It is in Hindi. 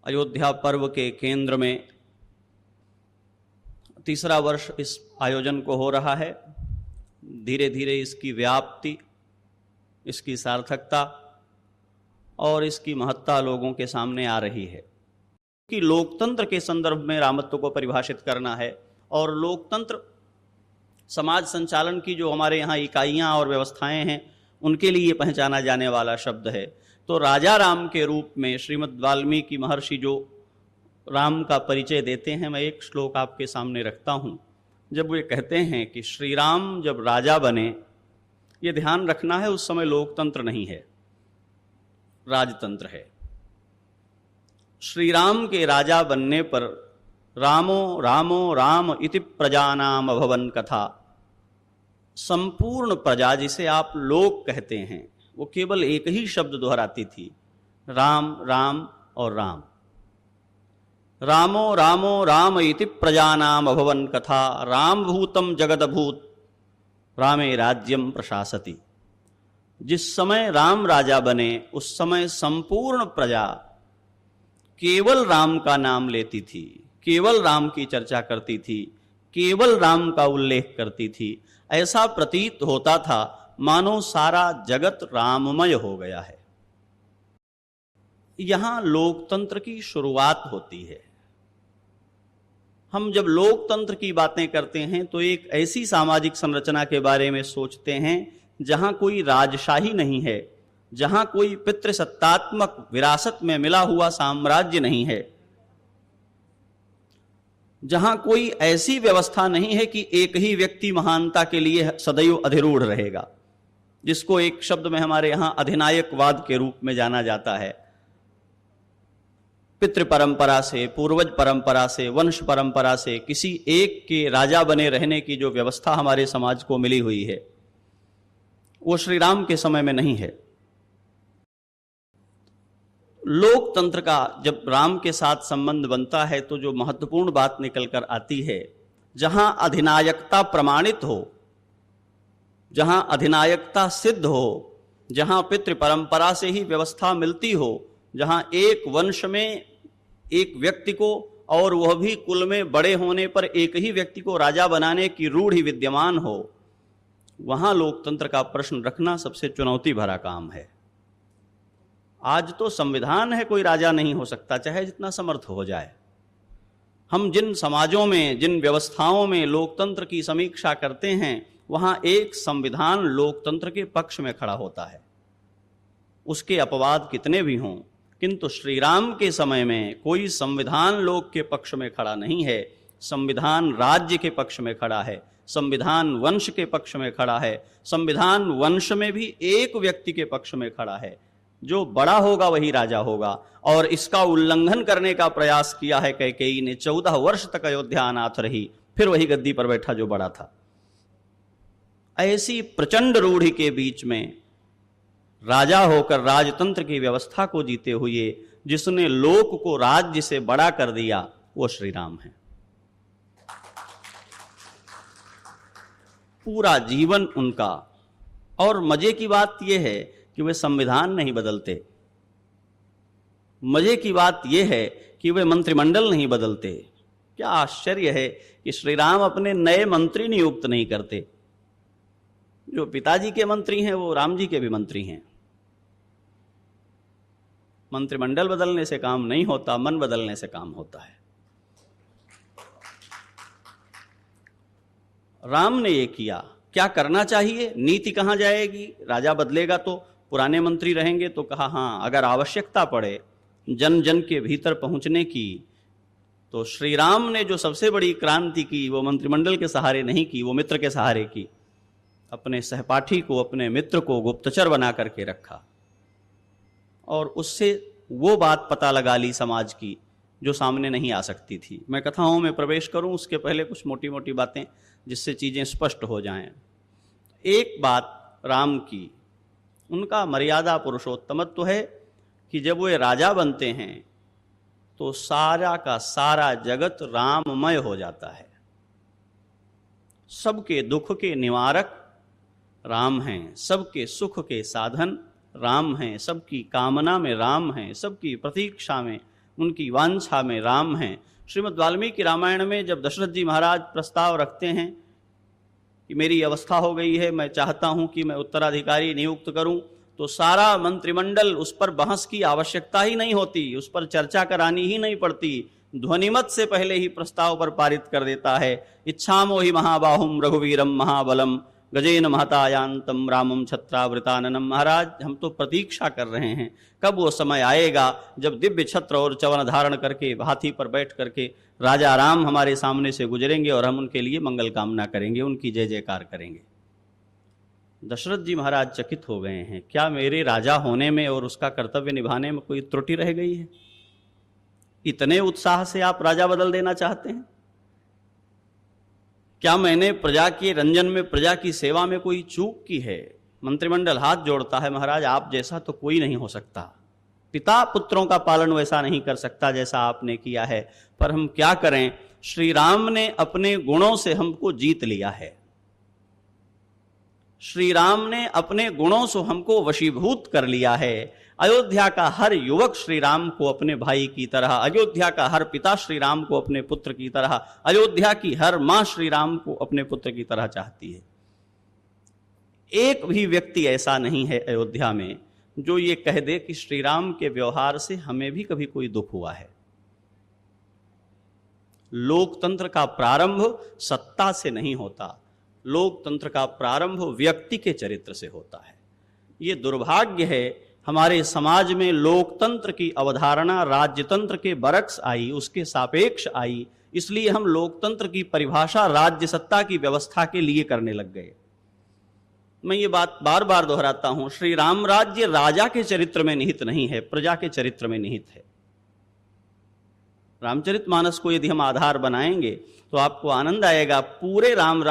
अयोध्या पर्व के केंद्र में तीसरा वर्ष इस आयोजन को हो रहा है। धीरे धीरे इसकी व्याप्ति, इसकी सार्थकता और इसकी महत्ता लोगों के सामने आ रही है कि लोकतंत्र के संदर्भ में रामत्व को परिभाषित करना है। और लोकतंत्र समाज संचालन की जो हमारे यहाँ इकाइयाँ और व्यवस्थाएं हैं, उनके लिए पहचाना जाने वाला शब्द है। तो राजा राम के रूप में श्रीमद् वाल्मीकि महर्षि जो राम का परिचय देते हैं, मैं एक श्लोक आपके सामने रखता हूँ। जब वे कहते हैं कि श्री राम जब राजा बने, ये ध्यान रखना है, उस समय लोकतंत्र नहीं है, राजतंत्र है। श्री राम के राजा बनने पर रामो रामो राम इति प्रजानाम अभवन कथा, संपूर्ण प्रजा जिसे आप लोग कहते हैं, वो केवल एक ही शब्द दोहराती थी, राम राम और राम। रामो रामो राम इति प्रजानाम अभवन कथा, राम भूतम जगदभूत रामे राज्यम प्रशासति। जिस समय राम राजा बने उस समय संपूर्ण प्रजा केवल राम का नाम लेती थी, केवल राम की चर्चा करती थी, केवल राम का उल्लेख करती थी। ऐसा प्रतीत होता था मानो सारा जगत राममय हो गया है। यहां लोकतंत्र की शुरुआत होती है। हम जब लोकतंत्र की बातें करते हैं तो एक ऐसी सामाजिक संरचना के बारे में सोचते हैं जहां कोई राजशाही नहीं है, जहां कोई पितृसत्तात्मक विरासत में मिला हुआ साम्राज्य नहीं है, जहां कोई ऐसी व्यवस्था नहीं है कि एक ही व्यक्ति महानता के लिए सदैव अधिरूढ़ रहेगा, जिसको एक शब्द में हमारे यहां अधिनायकवाद के रूप में जाना जाता है। पितृ परंपरा से, पूर्वज परंपरा से, वंश परंपरा से किसी एक के राजा बने रहने की जो व्यवस्था हमारे समाज को मिली हुई है, वो श्री राम के समय में नहीं है। लोकतंत्र का जब राम के साथ संबंध बनता है तो जो महत्वपूर्ण बात निकल कर आती है, जहां अधिनायकता प्रमाणित हो, जहां अधिनायकता सिद्ध हो, जहां पितृ परंपरा से ही व्यवस्था मिलती हो, जहां एक वंश में एक व्यक्ति को, और वह भी कुल में बड़े होने पर एक ही व्यक्ति को राजा बनाने की रूढ़ि विद्यमान हो, वहां लोकतंत्र का प्रश्न रखना सबसे चुनौती भरा काम है। आज तो संविधान है, कोई राजा नहीं हो सकता, चाहे जितना समर्थ हो जाए। हम जिन समाजों में, जिन व्यवस्थाओं में लोकतंत्र की समीक्षा करते हैं, वहां एक संविधान लोकतंत्र के पक्ष में खड़ा होता है। उसके अपवाद कितने भी हों, किंतु श्री राम के समय में कोई संविधान लोक के पक्ष में खड़ा नहीं है। संविधान राज्य के पक्ष में खड़ा है, संविधान वंश के पक्ष में खड़ा है, संविधान वंश में भी एक व्यक्ति के पक्ष में खड़ा है, जो बड़ा होगा वही राजा होगा। और इसका उल्लंघन करने का प्रयास किया है कैकेयी ने। 14 वर्ष तक अयोध्या अनाथ रही, फिर वही गद्दी पर बैठा जो बड़ा था। ऐसी प्रचंड रूढ़ि के बीच में राजा होकर राजतंत्र की व्यवस्था को जीते हुए जिसने लोक को राज्य से बड़ा कर दिया, वो श्री राम है। पूरा जीवन उनका। और मजे की बात यह है कि वे संविधान नहीं बदलते, मजे की बात यह है कि वे मंत्रिमंडल नहीं बदलते। क्या आश्चर्य है कि श्री राम अपने नए मंत्री नियुक्त नहीं करते। जो पिताजी के मंत्री हैं वो राम जी के भी मंत्री हैं। मंत्रिमंडल बदलने से काम नहीं होता, मन बदलने से काम होता है। राम ने ये किया। क्या करना चाहिए, नीति कहां जाएगी? राजा बदलेगा तो पुराने मंत्री रहेंगे, तो कहा हां, अगर आवश्यकता पड़े जन जन के भीतर पहुंचने की, तो श्री राम ने जो सबसे बड़ी क्रांति की वो मंत्रिमंडल के सहारे नहीं की, वो मित्र के सहारे की। अपने सहपाठी को, अपने मित्र को गुप्तचर बना करके रखा और उससे वो बात पता लगा ली समाज की जो सामने नहीं आ सकती थी। मैं कथाओं में प्रवेश करूं उसके पहले कुछ मोटी मोटी बातें जिससे चीजें स्पष्ट हो जाएं। एक बात राम की, उनका मर्यादा पुरुषोत्तमत्व है कि जब वे राजा बनते हैं तो सारा का सारा जगत राममय हो जाता है। सबके दुख के निवारक राम हैं, सबके सुख के साधन राम हैं, सबकी कामना में राम हैं, सबकी प्रतीक्षा में उनकी वांछा में राम हैं। श्रीमद् वाल्मीकि रामायण में जब दशरथ जी महाराज प्रस्ताव रखते हैं कि मेरी अवस्था हो गई है, मैं चाहता हूं कि मैं उत्तराधिकारी नियुक्त करूं, तो सारा मंत्रिमंडल, उस पर बहस की आवश्यकता ही नहीं होती, उस पर चर्चा करानी ही नहीं पड़ती, ध्वनिमत से पहले ही प्रस्ताव पर पारित कर देता है। इच्छामो हि महाबाहुम रघुवीरम महाबलम गजेन महतायांतम रामम छत्रावृताननम। महाराज, हम तो प्रतीक्षा कर रहे हैं कब वो समय आएगा जब दिव्य छत्र और चवन धारण करके हाथी पर बैठ करके राजा राम हमारे सामने से गुजरेंगे और हम उनके लिए मंगल कामना करेंगे, उनकी जय जयकार करेंगे। दशरथ जी महाराज चकित हो गए हैं, क्या मेरे राजा होने में और उसका कर्तव्य निभाने में कोई त्रुटि रह गई है? इतने उत्साह से आप राजा बदल देना चाहते हैं? क्या मैंने प्रजा के रंजन में, प्रजा की सेवा में कोई चूक की है? मंत्रिमंडल हाथ जोड़ता है, महाराज आप जैसा तो कोई नहीं हो सकता, पिता पुत्रों का पालन वैसा नहीं कर सकता जैसा आपने किया है, पर हम क्या करें, श्री राम ने अपने गुणों से हमको जीत लिया है, श्री राम ने अपने गुणों से हमको वशीभूत कर लिया है। अयोध्या का हर युवक श्री राम को अपने भाई की तरह, अयोध्या का हर पिता श्री राम को अपने पुत्र की तरह, अयोध्या की हर मां श्री राम को अपने पुत्र की तरह चाहती है। एक भी व्यक्ति ऐसा नहीं है अयोध्या में जो ये कह दे कि श्री राम के व्यवहार से हमें भी कभी कोई दुख हुआ है। लोकतंत्र का प्रारंभ सत्ता से नहीं होता, लोकतंत्र का प्रारंभ व्यक्ति के चरित्र से होता है। ये दुर्भाग्य है, हमारे समाज में लोकतंत्र की अवधारणा राज्यतंत्र के बरक्स आई, उसके सापेक्ष आई, इसलिए हम लोकतंत्र की परिभाषा राज्य सत्ता की व्यवस्था के लिए करने लग गए। मैं ये बात बार बार दोहराता हूं, श्री राम राज्य राजा के चरित्र में निहित नहीं है, प्रजा के चरित्र में निहित है। रामचरितमानस को यदि हम आधार बनाएंगे तो आपको आनंद आएगा। पूरे राम